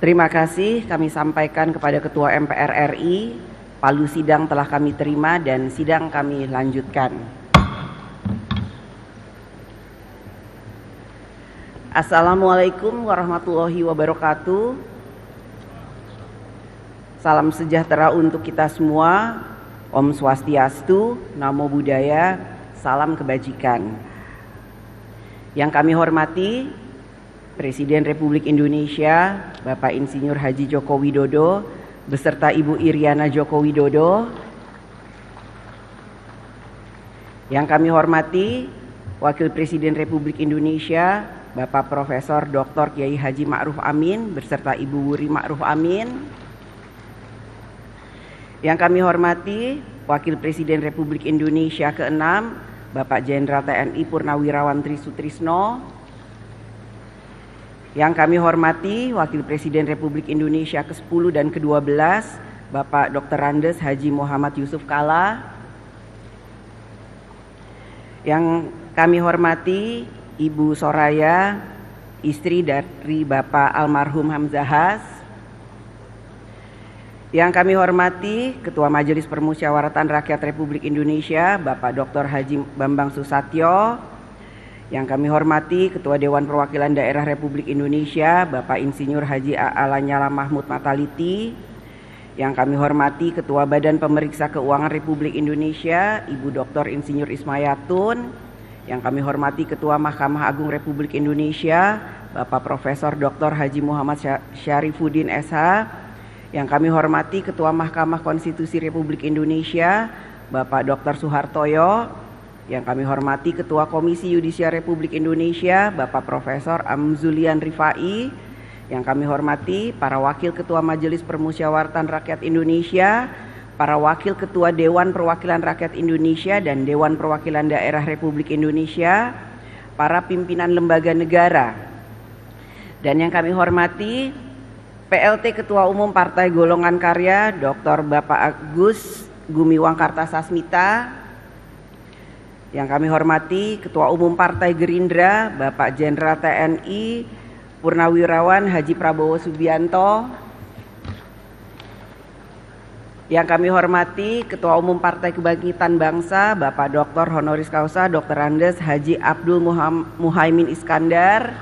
Terima kasih kami sampaikan kepada Ketua MPR RI, palu sidang telah kami terima dan sidang kami lanjutkan. Assalamualaikum warahmatullahi wabarakatuh. Salam sejahtera untuk kita semua. Om Swastiastu, Namo Buddhaya, salam kebajikan. Yang kami hormati Presiden Republik Indonesia Bapak Insinyur Haji Joko Widodo beserta Ibu Iriana Joko Widodo. Yang kami hormati Wakil Presiden Republik Indonesia Bapak Profesor Dr. Kiai Haji Ma'ruf Amin beserta Ibu Wuri Ma'ruf Amin. Yang kami hormati Wakil Presiden Republik Indonesia ke-6 Bapak Jenderal TNI Purnawirawan Tri Sutrisno. Yang kami hormati Wakil Presiden Republik Indonesia ke-10 dan ke-12 Bapak Dr. Andes Haji Muhammad Yusuf Kalla. Yang kami hormati Ibu Soraya, istri dari Bapak almarhum Hamzahas. Yang kami hormati Ketua Majelis Permusyawaratan Rakyat Republik Indonesia Bapak Dr. Haji Bambang Susatyo. Yang kami hormati Ketua Dewan Perwakilan Daerah Republik Indonesia Bapak Insinyur Haji A.A. Lanyala Mahmud Mataliti. Yang kami hormati Ketua Badan Pemeriksa Keuangan Republik Indonesia Ibu Dr. Insinyur Ismayatun. Yang kami hormati Ketua Mahkamah Agung Republik Indonesia Bapak Profesor Dr. Haji Muhammad Syarifuddin SH. Yang kami hormati Ketua Mahkamah Konstitusi Republik Indonesia Bapak Dr. Suhartoyo. Yang kami hormati Ketua Komisi Yudisial Republik Indonesia Bapak Profesor Amzulian Rifai. Yang kami hormati para Wakil Ketua Majelis Permusyawaratan Rakyat Indonesia, para Wakil Ketua Dewan Perwakilan Rakyat Indonesia dan Dewan Perwakilan Daerah Republik Indonesia, para pimpinan lembaga negara. Dan yang kami hormati PLT Ketua Umum Partai Golongan Karya Dr. Bapak Agus Gumiwang Kartasasmita. Yang kami hormati Ketua Umum Partai Gerindra Bapak Jenderal TNI Purnawirawan Haji Prabowo Subianto. Yang kami hormati Ketua Umum Partai Kebangkitan Bangsa Bapak Dr. Honoris Causa Dr. Andes Haji Abdul Muhaimin Iskandar.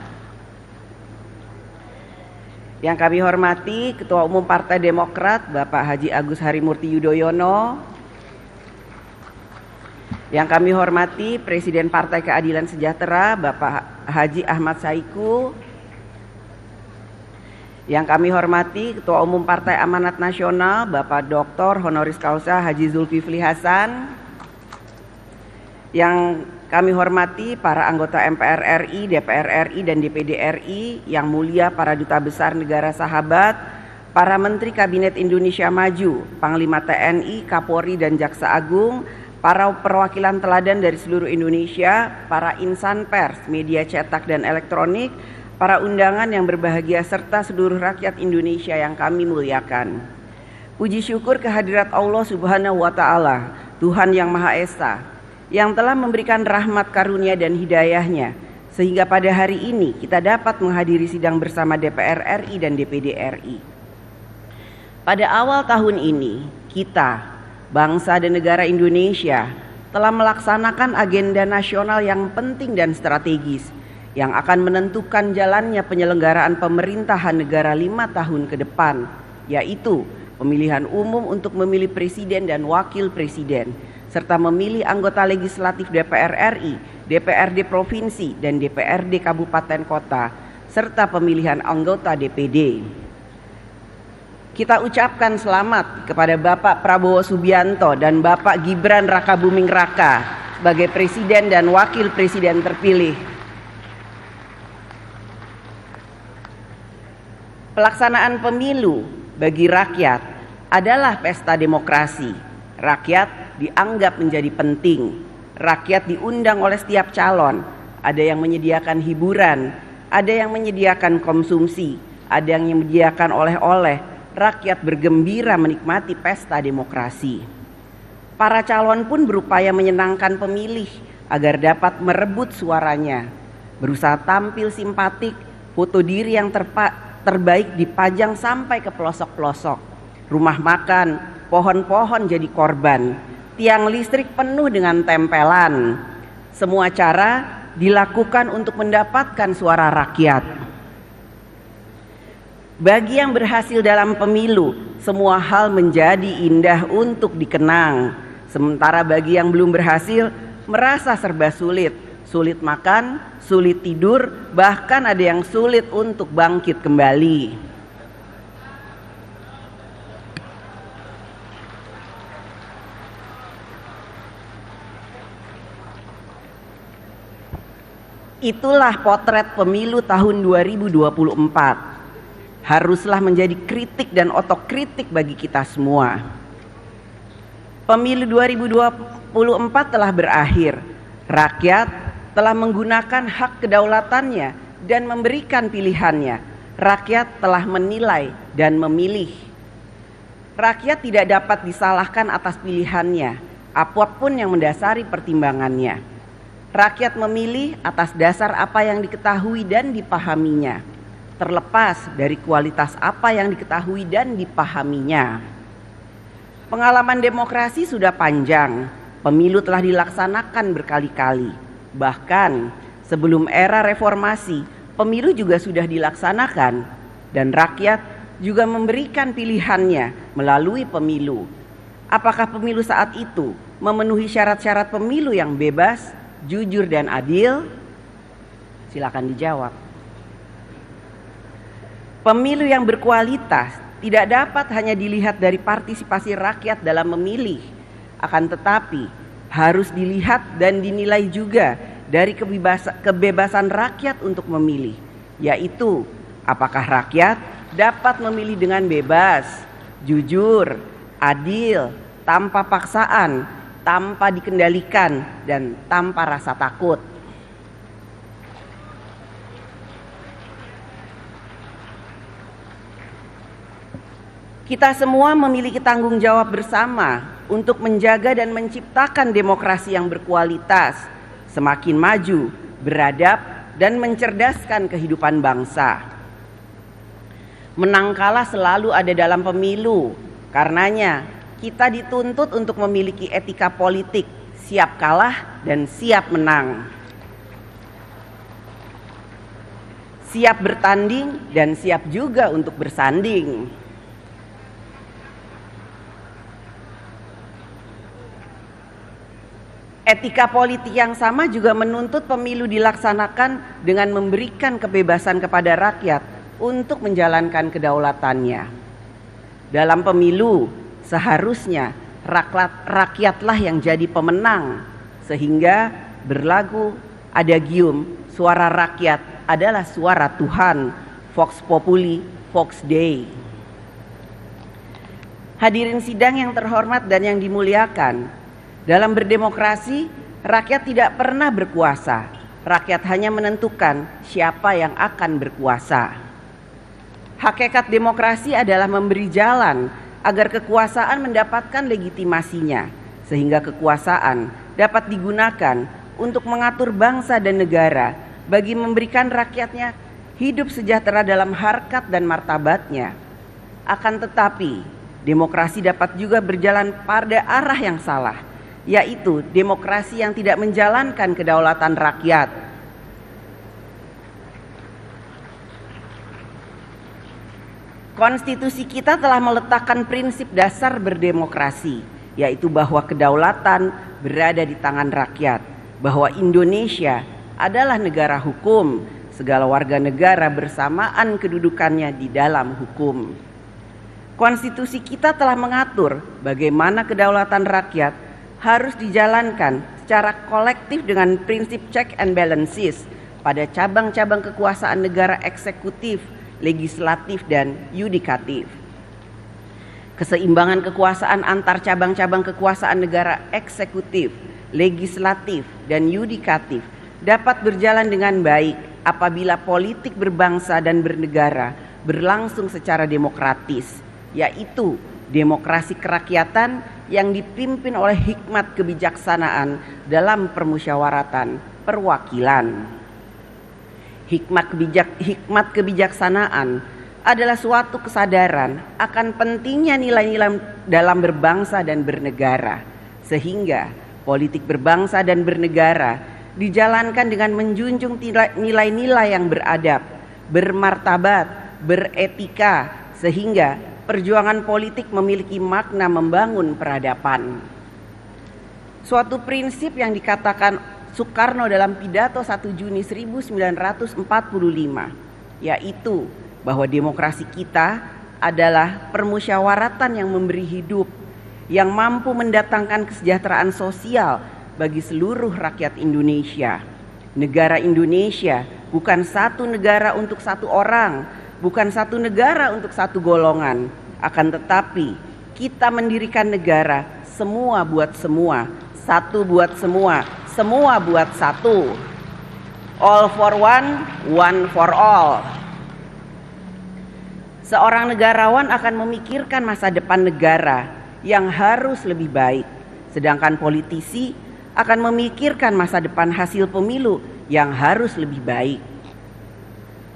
Yang kami hormati Ketua Umum Partai Demokrat Bapak Haji Agus Harimurti Yudhoyono. Yang kami hormati Presiden Partai Keadilan Sejahtera Bapak Haji Ahmad Saiku. Yang kami hormati Ketua Umum Partai Amanat Nasional Bapak Dr. Honoris Causa Haji Zulkifli Hasan. Yang kami hormati para anggota MPR RI, DPR RI, dan DPD RI, yang mulia para duta besar negara sahabat, para Menteri Kabinet Indonesia Maju, Panglima TNI, Kapolri, dan Jaksa Agung, para perwakilan teladan dari seluruh Indonesia, para insan pers, media cetak dan elektronik, para undangan yang berbahagia, serta seluruh rakyat Indonesia yang kami muliakan. Puji syukur kehadirat Allah Subhanahu wa Ta'ala, Tuhan yang Maha Esa, yang telah memberikan rahmat karunia dan hidayahnya, sehingga pada hari ini kita dapat menghadiri sidang bersama DPR RI dan DPD RI. Pada awal tahun ini, kita bangsa dan negara Indonesia telah melaksanakan agenda nasional yang penting dan strategis yang akan menentukan jalannya penyelenggaraan pemerintahan negara 5 tahun ke depan, yaitu pemilihan umum untuk memilih presiden dan wakil presiden, serta memilih anggota legislatif DPR RI, DPRD Provinsi, dan DPRD Kabupaten Kota, serta pemilihan anggota DPD. Kita ucapkan selamat kepada Bapak Prabowo Subianto dan Bapak Gibran Rakabuming Raka sebagai Presiden dan Wakil Presiden terpilih. Pelaksanaan pemilu bagi rakyat adalah pesta demokrasi. Rakyat dianggap menjadi penting. Rakyat diundang oleh setiap calon. Ada yang menyediakan hiburan, ada yang menyediakan konsumsi, ada yang menyediakan oleh-oleh. Rakyat bergembira menikmati pesta demokrasi. Para calon pun berupaya menyenangkan pemilih agar dapat merebut suaranya, berusaha tampil simpatik, foto diri yang terbaik dipajang sampai ke pelosok-pelosok. Rumah makan, pohon-pohon jadi korban. Tiang listrik penuh dengan tempelan. Semua cara dilakukan untuk mendapatkan suara rakyat. Bagi yang berhasil dalam pemilu, semua hal menjadi indah untuk dikenang. Sementara bagi yang belum berhasil, merasa serba sulit. Sulit makan, sulit tidur, bahkan ada yang sulit untuk bangkit kembali. Itulah potret pemilu tahun 2024. Haruslah menjadi kritik dan otokritik bagi kita semua. Pemilu 2024 telah berakhir. Rakyat telah menggunakan hak kedaulatannya dan memberikan pilihannya. Rakyat telah menilai dan memilih. Rakyat tidak dapat disalahkan atas pilihannya, apapun yang mendasari pertimbangannya. Rakyat memilih atas dasar apa yang diketahui dan dipahaminya, terlepas dari kualitas apa yang diketahui dan dipahaminya. Pengalaman demokrasi sudah panjang, pemilu telah dilaksanakan berkali-kali. Bahkan sebelum era reformasi, pemilu juga sudah dilaksanakan dan rakyat juga memberikan pilihannya melalui pemilu. Apakah pemilu saat itu memenuhi syarat-syarat pemilu yang bebas, jujur dan adil? Silakan dijawab. Pemilu yang berkualitas tidak dapat hanya dilihat dari partisipasi rakyat dalam memilih, akan tetapi harus dilihat dan dinilai juga dari kebebasan rakyat untuk memilih, yaitu apakah rakyat dapat memilih dengan bebas, jujur, adil, tanpa paksaan, tanpa dikendalikan, dan tanpa rasa takut. Kita semua memiliki tanggung jawab bersama untuk menjaga dan menciptakan demokrasi yang berkualitas, semakin maju, beradab, dan mencerdaskan kehidupan bangsa. Menang kalah selalu ada dalam pemilu, karenanya kita dituntut untuk memiliki etika politik, siap kalah dan siap menang. Siap bertanding dan siap juga untuk bersanding. Etika politik yang sama juga menuntut pemilu dilaksanakan dengan memberikan kebebasan kepada rakyat untuk menjalankan kedaulatannya. Dalam pemilu, seharusnya rakyatlah yang jadi pemenang, sehingga berlagu adagium suara rakyat adalah suara Tuhan, Vox Populi, Vox Dei. Hadirin sidang yang terhormat dan yang dimuliakan, dalam berdemokrasi, rakyat tidak pernah berkuasa. Rakyat hanya menentukan siapa yang akan berkuasa. Hakikat demokrasi adalah memberi jalan agar kekuasaan mendapatkan legitimasinya, sehingga kekuasaan dapat digunakan untuk mengatur bangsa dan negara bagi memberikan rakyatnya hidup sejahtera dalam harkat dan martabatnya. Akan tetapi, demokrasi dapat juga berjalan pada arah yang salah, yaitu demokrasi yang tidak menjalankan kedaulatan rakyat. Konstitusi kita telah meletakkan prinsip dasar berdemokrasi, yaitu bahwa kedaulatan berada di tangan rakyat, bahwa Indonesia adalah negara hukum, segala warga negara bersamaan kedudukannya di dalam hukum. Konstitusi kita telah mengatur bagaimana kedaulatan rakyat harus dijalankan secara kolektif dengan prinsip check and balances pada cabang-cabang kekuasaan negara eksekutif, legislatif, dan yudikatif. Keseimbangan kekuasaan antar cabang-cabang kekuasaan negara eksekutif, legislatif, dan yudikatif dapat berjalan dengan baik apabila politik berbangsa dan bernegara berlangsung secara demokratis, yaitu demokrasi kerakyatan yang dipimpin oleh hikmat kebijaksanaan dalam permusyawaratan perwakilan. Hikmat kebijaksanaan adalah suatu kesadaran akan pentingnya nilai-nilai dalam berbangsa dan bernegara, sehingga politik berbangsa dan bernegara dijalankan dengan menjunjung nilai-nilai yang beradab, bermartabat, beretika, sehingga perjuangan politik memiliki makna membangun peradaban. Suatu prinsip yang dikatakan Soekarno dalam pidato 1 Juni 1945, yaitu bahwa demokrasi kita adalah permusyawaratan yang memberi hidup, yang mampu mendatangkan kesejahteraan sosial bagi seluruh rakyat Indonesia. Negara Indonesia bukan satu negara untuk satu orang, bukan satu negara untuk satu golongan, akan tetapi kita mendirikan negara semua buat semua, satu buat semua, semua buat satu. All for one, one for all. Seorang negarawan akan memikirkan masa depan negara yang harus lebih baik, sedangkan politisi akan memikirkan masa depan hasil pemilu yang harus lebih baik.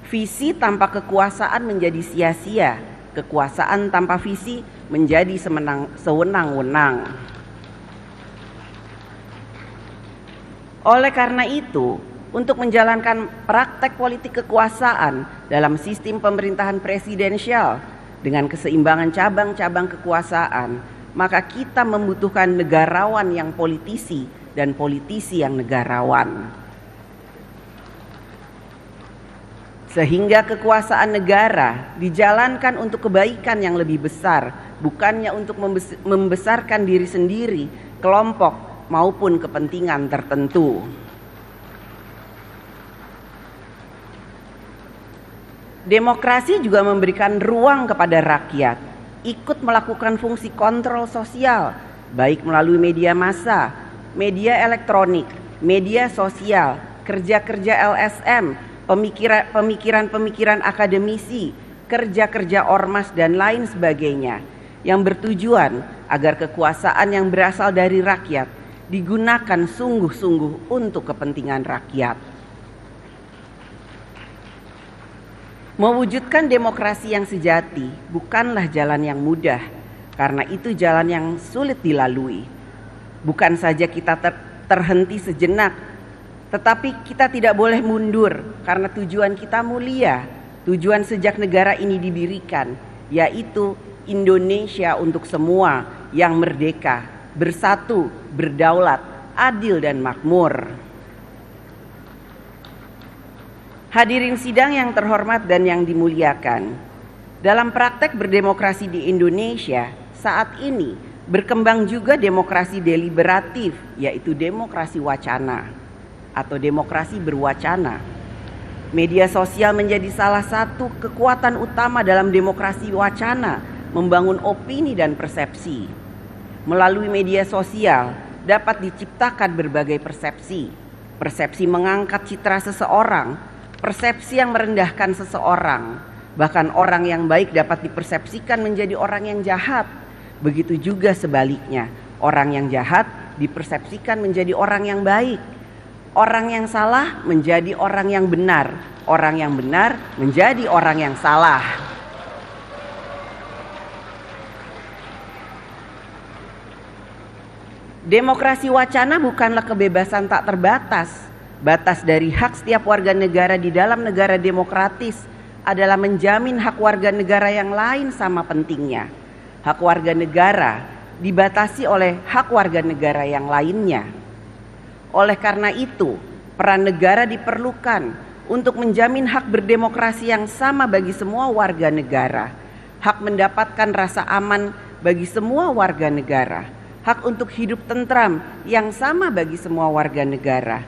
Visi tanpa kekuasaan menjadi sia-sia, kekuasaan tanpa visi menjadi sewenang-wenang. Oleh karena itu, untuk menjalankan praktek politik kekuasaan dalam sistem pemerintahan presidensial dengan keseimbangan cabang-cabang kekuasaan, maka kita membutuhkan negarawan yang politisi dan politisi yang negarawan. Sehingga kekuasaan negara dijalankan untuk kebaikan yang lebih besar, bukannya untuk membesarkan diri sendiri, kelompok, maupun kepentingan tertentu. Demokrasi juga memberikan ruang kepada rakyat ikut melakukan fungsi kontrol sosial, baik melalui media massa, media elektronik, media sosial, kerja-kerja LSM, pemikiran-pemikiran akademisi, kerja-kerja ormas dan lain sebagainya, yang bertujuan agar kekuasaan yang berasal dari rakyat digunakan sungguh-sungguh untuk kepentingan rakyat. Mewujudkan demokrasi yang sejati bukanlah jalan yang mudah, karena itu jalan yang sulit dilalui. Bukan saja kita terhenti sejenak, tetapi kita tidak boleh mundur karena tujuan kita mulia. Tujuan sejak negara ini didirikan, yaitu Indonesia untuk semua yang merdeka, bersatu, berdaulat, adil dan makmur. Hadirin sidang yang terhormat dan yang dimuliakan, dalam praktek berdemokrasi di Indonesia saat ini berkembang juga demokrasi deliberatif, yaitu demokrasi wacana atau demokrasi berwacana. Media sosial menjadi salah satu kekuatan utama dalam demokrasi wacana, membangun opini dan persepsi. Melalui media sosial dapat diciptakan berbagai persepsi. Persepsi mengangkat citra seseorang, persepsi yang merendahkan seseorang. Bahkan orang yang baik dapat dipersepsikan menjadi orang yang jahat. Begitu juga sebaliknya, orang yang jahat dipersepsikan menjadi orang yang baik. Orang yang salah menjadi orang yang benar. Orang yang benar menjadi orang yang salah. Demokrasi wacana bukanlah kebebasan tak terbatas. Batas dari hak setiap warga negara di dalam negara demokratis adalah menjamin hak warga negara yang lain sama pentingnya. Hak warga negara dibatasi oleh hak warga negara yang lainnya. Oleh karena itu, peran negara diperlukan untuk menjamin hak berdemokrasi yang sama bagi semua warga negara. Hak mendapatkan rasa aman bagi semua warga negara. Hak untuk hidup tentram yang sama bagi semua warga negara.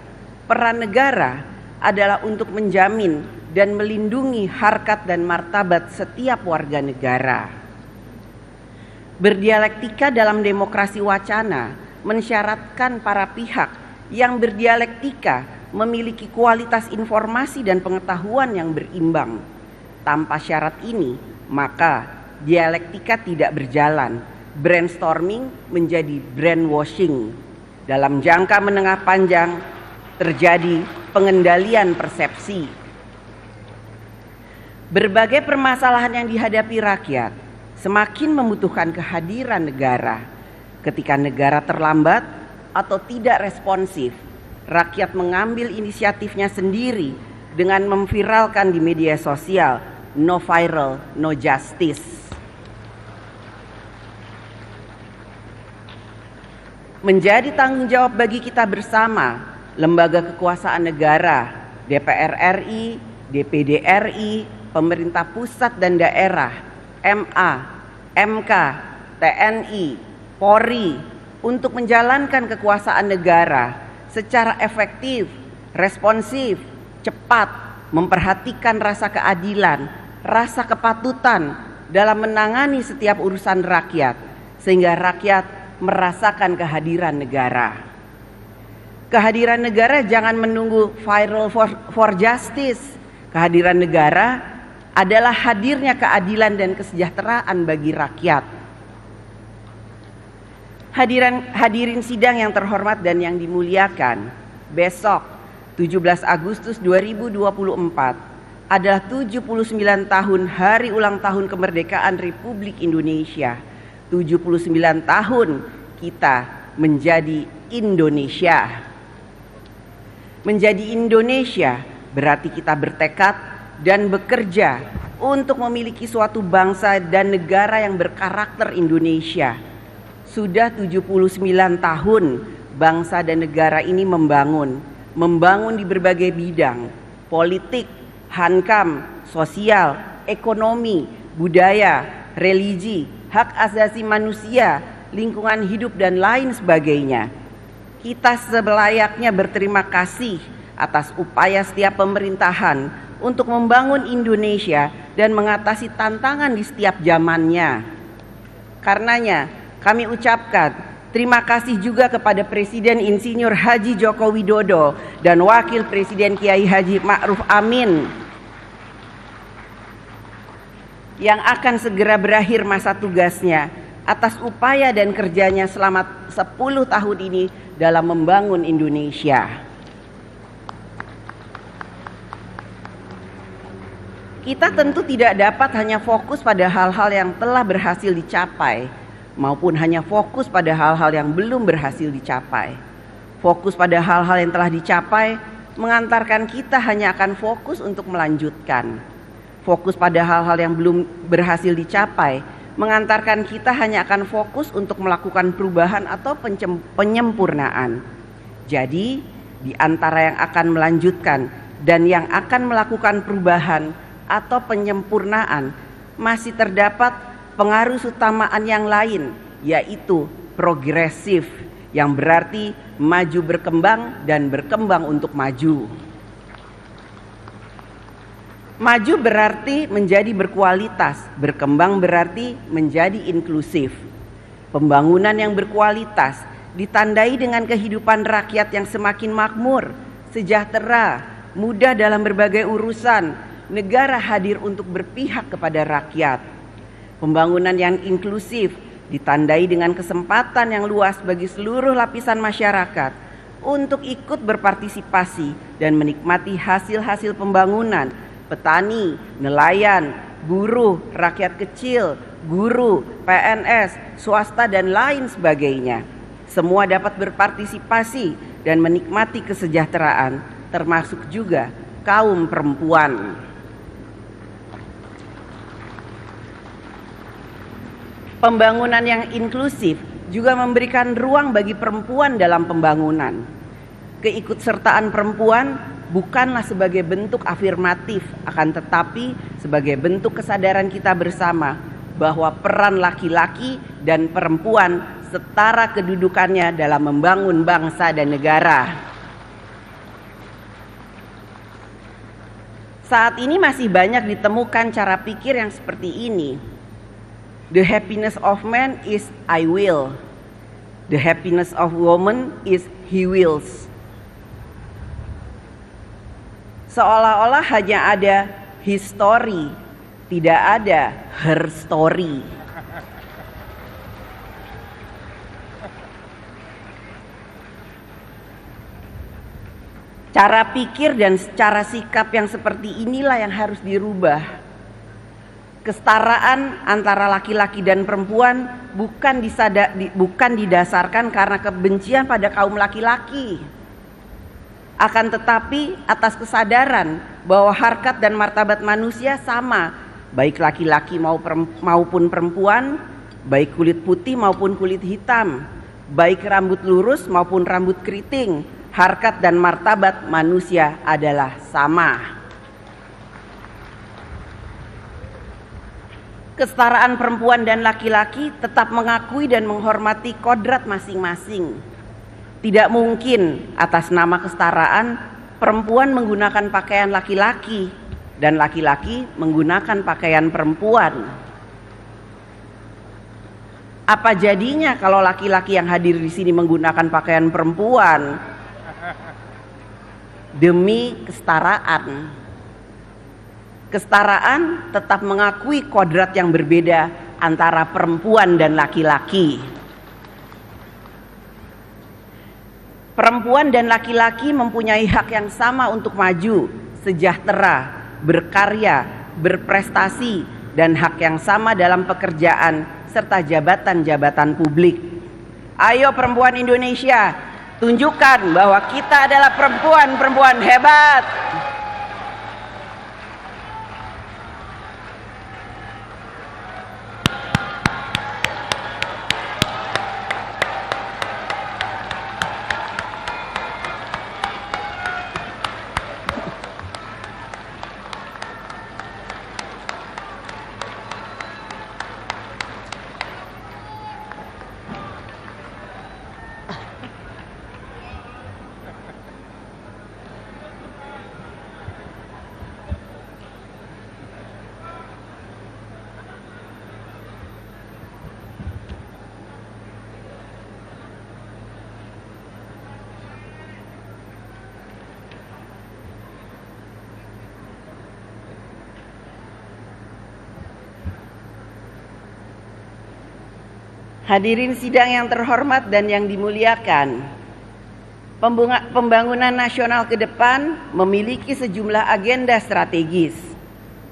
Peran negara adalah untuk menjamin dan melindungi harkat dan martabat setiap warga negara. Berdialektika dalam demokrasi wacana mensyaratkan para pihak yang berdialektika memiliki kualitas informasi dan pengetahuan yang berimbang. Tanpa syarat ini, maka dialektika tidak berjalan. Brainstorming menjadi brainwashing. Dalam jangka menengah panjang terjadi pengendalian persepsi. Berbagai permasalahan yang dihadapi rakyat semakin membutuhkan kehadiran negara. Ketika negara terlambat atau tidak responsif, rakyat mengambil inisiatifnya sendiri dengan memviralkan di media sosial, "No viral, no justice." Menjadi tanggung jawab bagi kita bersama, lembaga kekuasaan negara, DPR RI, DPD RI, pemerintah pusat dan daerah, MA, MK, TNI, Polri, untuk menjalankan kekuasaan negara secara efektif, responsif, cepat, memperhatikan rasa keadilan, rasa kepatutan dalam menangani setiap urusan rakyat, sehingga rakyat merasakan kehadiran negara. Kehadiran negara jangan menunggu viral for justice. Kehadiran negara adalah hadirnya keadilan dan kesejahteraan bagi rakyat. Hadirin sidang yang terhormat dan yang dimuliakan, besok 17 Agustus 2024 adalah 79 tahun hari ulang tahun kemerdekaan Republik Indonesia. 79 tahun kita menjadi Indonesia. Menjadi Indonesia berarti kita bertekad dan bekerja untuk memiliki suatu bangsa dan negara yang berkarakter Indonesia. Sudah 79 tahun bangsa dan negara ini membangun di berbagai bidang, politik, hankam, sosial, ekonomi, budaya, religi, hak asasi manusia, lingkungan hidup dan lain sebagainya. Kita selayaknya berterima kasih atas upaya setiap pemerintahan untuk membangun Indonesia dan mengatasi tantangan di setiap zamannya. Karenanya kami ucapkan terima kasih juga kepada Presiden Insinyur Haji Joko Widodo dan Wakil Presiden Kiai Haji Ma'ruf Amin yang akan segera berakhir masa tugasnya atas upaya dan kerjanya selama 10 tahun ini dalam membangun Indonesia. Kita tentu tidak dapat hanya fokus pada hal-hal yang telah berhasil dicapai, maupun hanya fokus pada hal-hal yang belum berhasil dicapai. Fokus pada hal-hal yang telah dicapai mengantarkan kita hanya akan fokus untuk melanjutkan. Fokus pada hal-hal yang belum berhasil dicapai mengantarkan kita hanya akan fokus untuk melakukan perubahan atau penyempurnaan. Jadi, di antara yang akan melanjutkan dan yang akan melakukan perubahan atau penyempurnaan masih terdapat pengaruh utamaan yang lain, yaitu progresif, yang berarti maju berkembang dan berkembang untuk maju. Maju berarti menjadi berkualitas, berkembang berarti menjadi inklusif. Pembangunan yang berkualitas ditandai dengan kehidupan rakyat yang semakin makmur, sejahtera, mudah dalam berbagai urusan. Negara hadir untuk berpihak kepada rakyat. Pembangunan yang inklusif ditandai dengan kesempatan yang luas bagi seluruh lapisan masyarakat untuk ikut berpartisipasi dan menikmati hasil-hasil pembangunan. Petani, nelayan, buruh, rakyat kecil, guru, PNS, swasta dan lain sebagainya. Semua dapat berpartisipasi dan menikmati kesejahteraan, termasuk juga kaum perempuan. Pembangunan yang inklusif juga memberikan ruang bagi perempuan dalam pembangunan. Keikutsertaan perempuan bukanlah sebagai bentuk afirmatif, akan tetapi sebagai bentuk kesadaran kita bersama bahwa peran laki-laki dan perempuan setara kedudukannya dalam membangun bangsa dan negara. Saat ini masih banyak ditemukan cara pikir yang seperti ini. The happiness of man is I will. The happiness of woman is he wills. Seolah-olah hanya ada his story, tidak ada her story. Cara pikir dan cara sikap yang seperti inilah yang harus dirubah Kesetaraan antara laki-laki dan perempuan bukan didasarkan karena kebencian pada kaum laki-laki, akan tetapi atas kesadaran bahwa harkat dan martabat manusia sama, baik laki-laki maupun perempuan, baik kulit putih maupun kulit hitam, baik rambut lurus maupun rambut keriting, harkat dan martabat manusia adalah sama. Kesetaraan perempuan dan laki-laki tetap mengakui dan menghormati kodrat masing-masing. Tidak mungkin atas nama kesetaraan perempuan menggunakan pakaian laki-laki dan laki-laki menggunakan pakaian perempuan. Apa jadinya kalau laki-laki yang hadir di sini menggunakan pakaian perempuan demi kesetaraan? Kesetaraan tetap mengakui kodrat yang berbeda antara perempuan dan laki-laki. Perempuan dan laki-laki mempunyai hak yang sama untuk maju, sejahtera, berkarya, berprestasi, dan hak yang sama dalam pekerjaan serta jabatan-jabatan publik. Ayo perempuan Indonesia, tunjukkan bahwa kita adalah perempuan-perempuan hebat. Hadirin sidang yang terhormat dan yang dimuliakan, pembangunan nasional ke depan memiliki sejumlah agenda strategis.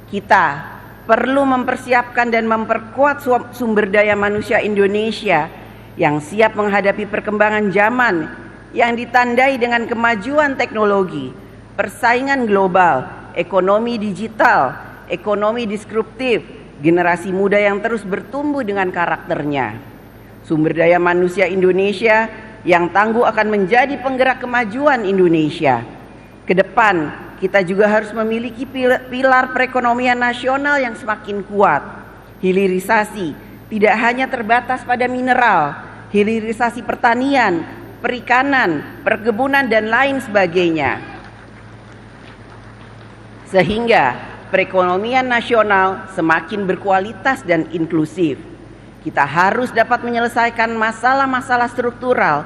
Kita perlu mempersiapkan dan memperkuat sumber daya manusia Indonesia yang siap menghadapi perkembangan zaman yang ditandai dengan kemajuan teknologi, persaingan global, ekonomi digital, ekonomi disruptif, generasi muda yang terus bertumbuh dengan karakternya. Sumber daya manusia Indonesia yang tangguh akan menjadi penggerak kemajuan Indonesia. Ke depan, kita juga harus memiliki pilar perekonomian nasional yang semakin kuat. Hilirisasi tidak hanya terbatas pada mineral, hilirisasi pertanian, perikanan, perkebunan, dan lain sebagainya. Sehingga perekonomian nasional semakin berkualitas dan inklusif. Kita harus dapat menyelesaikan masalah-masalah struktural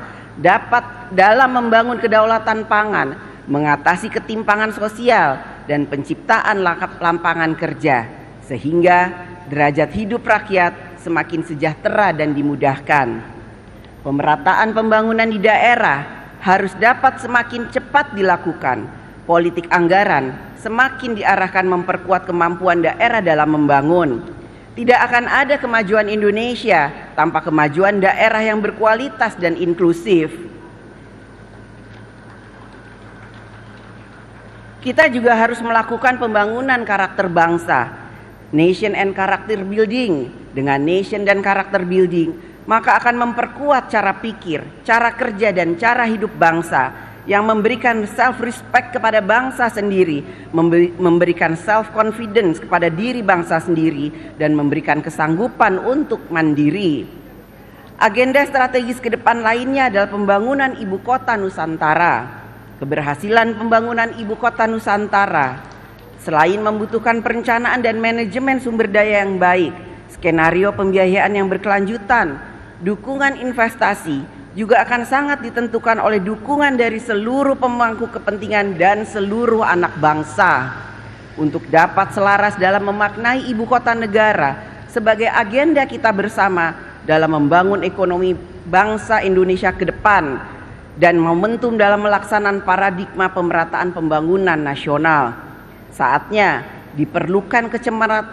dalam membangun kedaulatan pangan, mengatasi ketimpangan sosial, dan penciptaan lapangan kerja, sehingga derajat hidup rakyat semakin sejahtera dan dimudahkan. Pemerataan pembangunan di daerah harus dapat semakin cepat dilakukan. Politik anggaran semakin diarahkan memperkuat kemampuan daerah dalam membangun. Tidak akan ada kemajuan Indonesia tanpa kemajuan daerah yang berkualitas dan inklusif. Kita juga harus melakukan pembangunan karakter bangsa, nation and character building. Dengan nation dan karakter building, maka akan memperkuat cara pikir, cara kerja, dan cara hidup bangsa yang memberikan self-respect kepada bangsa sendiri, memberikan self-confidence kepada diri bangsa sendiri, dan memberikan kesanggupan untuk mandiri. Agenda strategis ke depan lainnya adalah pembangunan ibu kota Nusantara. Keberhasilan pembangunan ibu kota Nusantara, selain membutuhkan perencanaan dan manajemen sumber daya yang baik, skenario pembiayaan yang berkelanjutan, dukungan investasi, juga akan sangat ditentukan oleh dukungan dari seluruh pemangku kepentingan dan seluruh anak bangsa untuk dapat selaras dalam memaknai ibu kota negara sebagai agenda kita bersama dalam membangun ekonomi bangsa Indonesia ke depan dan momentum dalam melaksanakan paradigma pemerataan pembangunan nasional. Saatnya diperlukan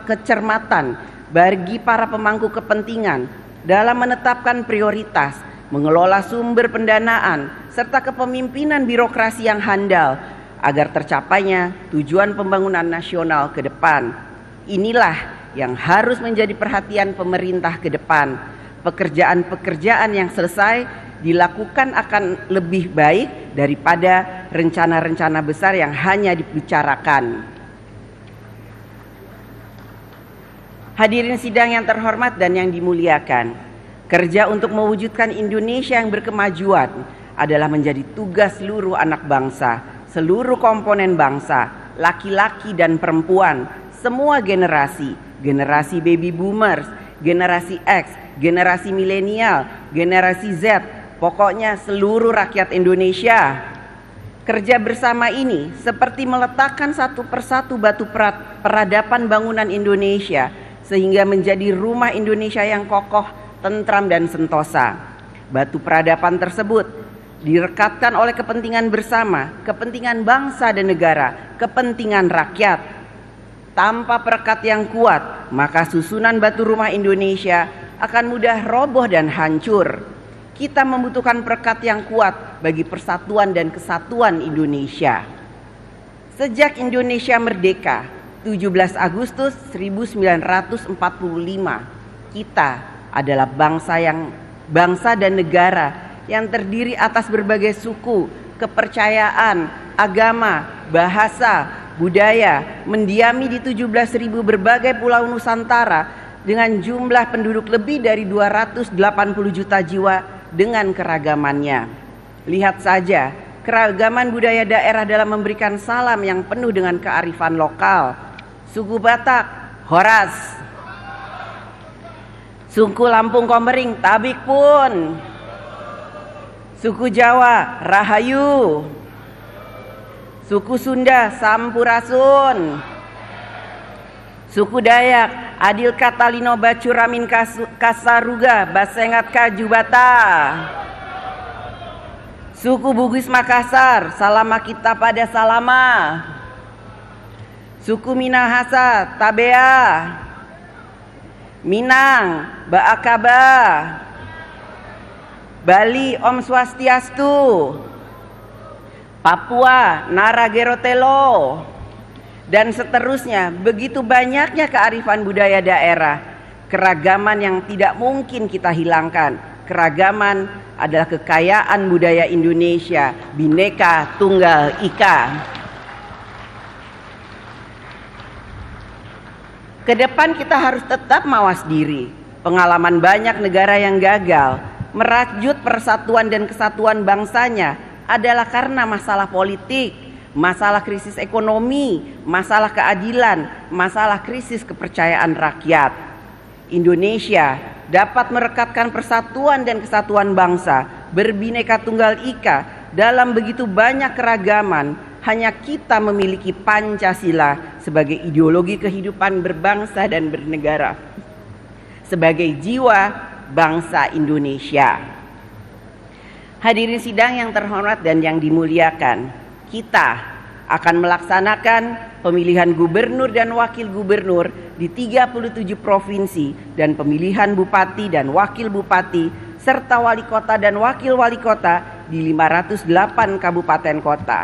kecermatan bagi para pemangku kepentingan dalam menetapkan prioritas, mengelola sumber pendanaan, serta kepemimpinan birokrasi yang handal agar tercapainya tujuan pembangunan nasional ke depan. Inilah yang harus menjadi perhatian pemerintah ke depan. Pekerjaan-pekerjaan yang selesai dilakukan akan lebih baik daripada rencana-rencana besar yang hanya dibicarakan. Hadirin sidang yang terhormat dan yang dimuliakan, kerja untuk mewujudkan Indonesia yang berkemajuan adalah menjadi tugas seluruh anak bangsa, seluruh komponen bangsa, laki-laki dan perempuan, semua generasi, generasi baby boomers, generasi X, generasi milenial, generasi Z, pokoknya seluruh rakyat Indonesia. Kerja bersama ini seperti meletakkan satu persatu batu peradaban bangunan Indonesia sehingga menjadi rumah Indonesia yang kokoh, tentram dan sentosa. Batu peradaban tersebut direkatkan oleh kepentingan bersama, kepentingan bangsa dan negara, kepentingan rakyat. Tanpa perekat yang kuat, maka susunan batu rumah Indonesia akan mudah roboh dan hancur. Kita membutuhkan perekat yang kuat bagi persatuan dan kesatuan Indonesia. Sejak Indonesia merdeka 17 Agustus 1945, kita adalah bangsa dan negara yang terdiri atas berbagai suku, kepercayaan, agama, bahasa, budaya, mendiami di 17.000 berbagai pulau Nusantara dengan jumlah penduduk lebih dari 280 juta jiwa dengan keragamannya. Lihat saja keragaman budaya daerah dalam memberikan salam yang penuh dengan kearifan lokal. Suku Batak, Horas. Suku Lampung Komering, Tabik pun. Suku Jawa, Rahayu. Suku Sunda, Sampurasun. Suku Dayak, Adil Katalino Bacuramin Kasaruga, Basengat Kajubata. Suku Bugis Makassar, Salama kita pada Salama. Suku Minahasa, Tabea. Minang, Baakaba. Bali, Om Swastiastu. Papua, Naragerotelo. Dan seterusnya, begitu banyaknya kearifan budaya daerah, keragaman yang tidak mungkin kita hilangkan. Keragaman adalah kekayaan budaya Indonesia, Bhinneka Tunggal Ika. Kedepan kita harus tetap mawas diri. Pengalaman banyak negara yang gagal merajut persatuan dan kesatuan bangsanya adalah karena masalah politik, masalah krisis ekonomi, masalah keadilan, masalah krisis kepercayaan rakyat. Indonesia dapat merekatkan persatuan dan kesatuan bangsa berbineka tunggal ika dalam begitu banyak keragaman. Hanya kita memiliki Pancasila sebagai ideologi kehidupan berbangsa dan bernegara, sebagai jiwa bangsa Indonesia. Hadirin sidang yang terhormat dan yang dimuliakan, kita akan melaksanakan pemilihan gubernur dan wakil gubernur di 37 provinsi dan pemilihan bupati dan wakil bupati serta wali kota dan wakil wali kota di 508 kabupaten kota.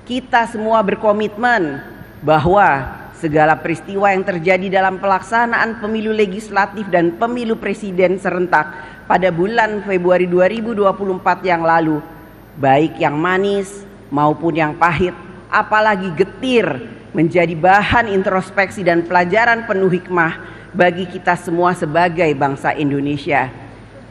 Kita semua berkomitmen bahwa segala peristiwa yang terjadi dalam pelaksanaan pemilu legislatif dan pemilu presiden serentak pada bulan Februari 2024 yang lalu, baik yang manis maupun yang pahit, apalagi getir, menjadi bahan introspeksi dan pelajaran penuh hikmah bagi kita semua sebagai bangsa Indonesia.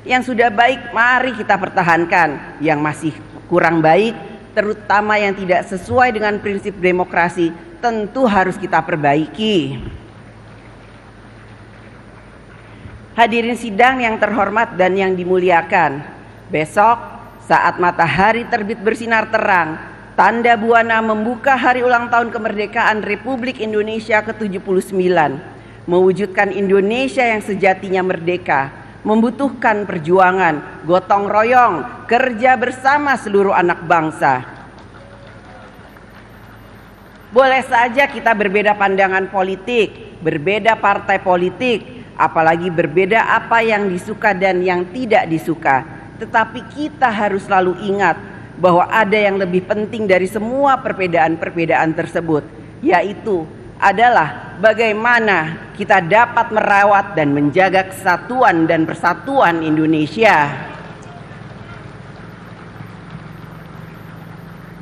Yang sudah baik mari kita pertahankan, yang masih kurang baik terutama yang tidak sesuai dengan prinsip demokrasi tentu harus kita perbaiki. Hadirin sidang yang terhormat dan yang dimuliakan, besok saat matahari terbit bersinar terang, tanda buana membuka hari ulang tahun kemerdekaan Republik Indonesia ke-79, mewujudkan Indonesia yang sejatinya merdeka, membutuhkan perjuangan, gotong royong, kerja bersama seluruh anak bangsa. Boleh saja kita berbeda pandangan politik, berbeda partai politik, apalagi berbeda apa yang disuka dan yang tidak disuka. Tetapi kita harus selalu ingat bahwa ada yang lebih penting dari semua perbedaan-perbedaan tersebut, yaitu adalah bagaimana kita dapat merawat dan menjaga kesatuan dan persatuan Indonesia.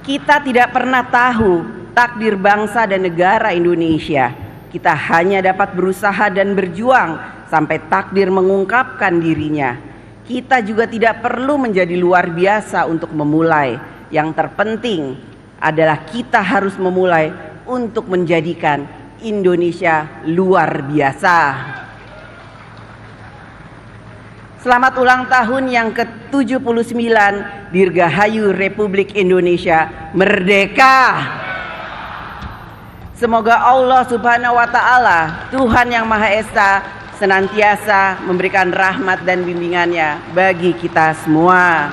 Kita tidak pernah tahu takdir bangsa dan negara Indonesia. Kita hanya dapat berusaha dan berjuang sampai takdir mengungkapkan dirinya. Kita juga tidak perlu menjadi luar biasa untuk memulai. Yang terpenting adalah kita harus memulai untuk menjadikan Indonesia luar biasa. Selamat ulang tahun yang ke-79, Dirgahayu Republik Indonesia Merdeka. Semoga Allah Subhanahu wa Ta'ala, Tuhan yang Maha Esa, senantiasa memberikan rahmat dan bimbingannya bagi kita semua.